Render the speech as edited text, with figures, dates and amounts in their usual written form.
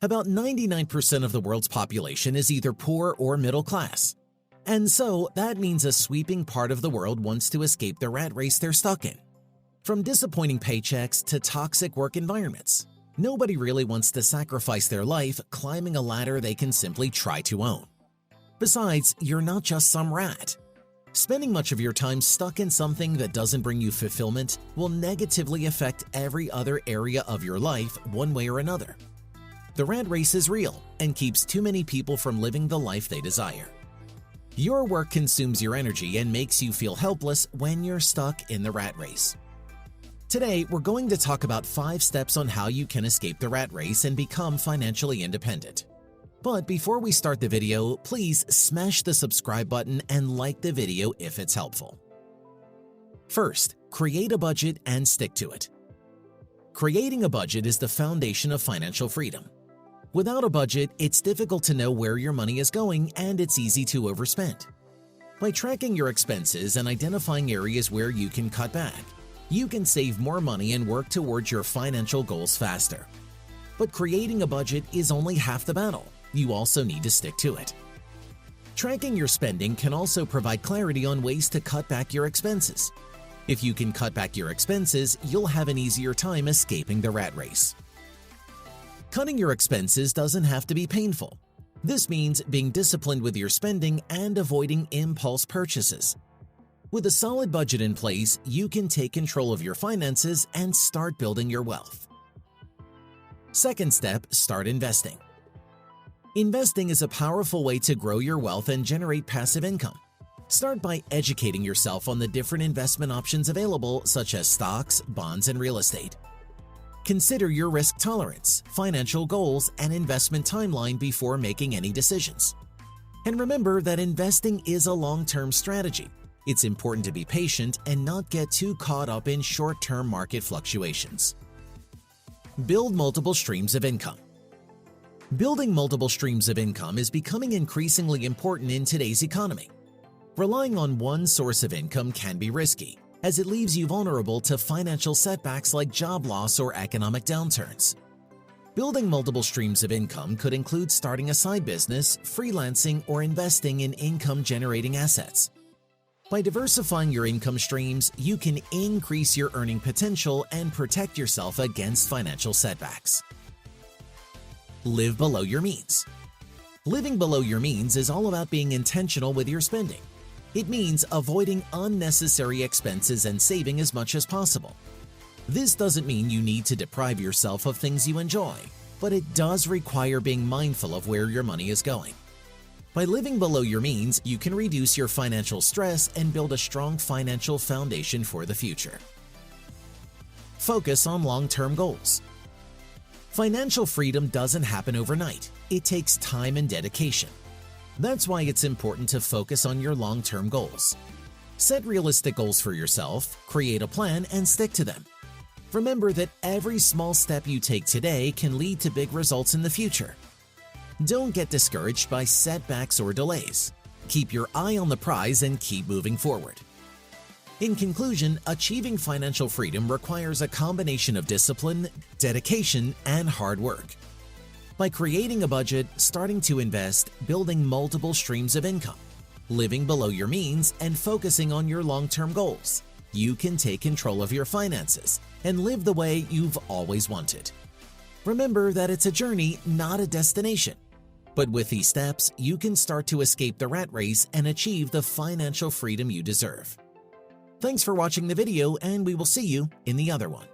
About 99% of the world's population is either poor or middle class. And so that means a sweeping part of the world wants to escape the rat race they're stuck in. From disappointing paychecks to toxic work environments, nobody really wants to sacrifice their life climbing a ladder they can simply try to own. Besides, you're not just some rat. Spending much of your time stuck in something that doesn't bring you fulfillment will negatively affect every other area of your life one way or another. The rat race is real and keeps too many people from living the life they desire. Your work consumes your energy and makes you feel helpless when you're stuck in the rat race. Today, we're going to talk about 5 steps on how you can escape the rat race and become financially independent. But before we start the video, please smash the subscribe button and like the video if it's helpful. First, create a budget and stick to it. Creating a budget is the foundation of financial freedom. Without a budget, it's difficult to know where your money is going and it's easy to overspend. By tracking your expenses and identifying areas where you can cut back, you can save more money and work towards your financial goals faster. But creating a budget is only half the battle. You also need to stick to it. Tracking your spending can also provide clarity on ways to cut back your expenses. If you can cut back your expenses, you'll have an easier time escaping the rat race. Cutting your expenses doesn't have to be painful. This means being disciplined with your spending and avoiding impulse purchases. With a solid budget in place, you can take control of your finances and start building your wealth. Second step, start investing. Investing is a powerful way to grow your wealth and generate passive income. Start by educating yourself on the different investment options available, such as stocks, bonds, and real estate. Consider your risk tolerance, financial goals, and investment timeline before making any decisions. And remember that investing is a long-term strategy. It's important to be patient and not get too caught up in short-term market fluctuations. Build multiple streams of income. Building multiple streams of income is becoming increasingly important in today's economy. Relying on one source of income can be risky, as it leaves you vulnerable to financial setbacks like job loss or economic downturns. Building multiple streams of income could include starting a side business, freelancing, or investing in income-generating assets. By diversifying your income streams, you can increase your earning potential and protect yourself against financial setbacks. Live below your means. Living below your means is all about being intentional with your spending. It means avoiding unnecessary expenses and saving as much as possible. This doesn't mean you need to deprive yourself of things you enjoy, but it does require being mindful of where your money is going. By living below your means, you can reduce your financial stress and build a strong financial foundation for the future. Focus on long-term goals. Financial freedom doesn't happen overnight. It takes time and dedication. That's why it's important to focus on your long-term goals. Set realistic goals for yourself, create a plan, and stick to them. Remember that every small step you take today can lead to big results in the future. Don't get discouraged by setbacks or delays. Keep your eye on the prize and keep moving forward. In conclusion, achieving financial freedom requires a combination of discipline, dedication, and hard work. By creating a budget, starting to invest, building multiple streams of income, living below your means, and focusing on your long-term goals, you can take control of your finances and live the way you've always wanted. Remember that it's a journey, not a destination. But with these steps, you can start to escape the rat race and achieve the financial freedom you deserve. Thanks for watching the video, and we will see you in the other one.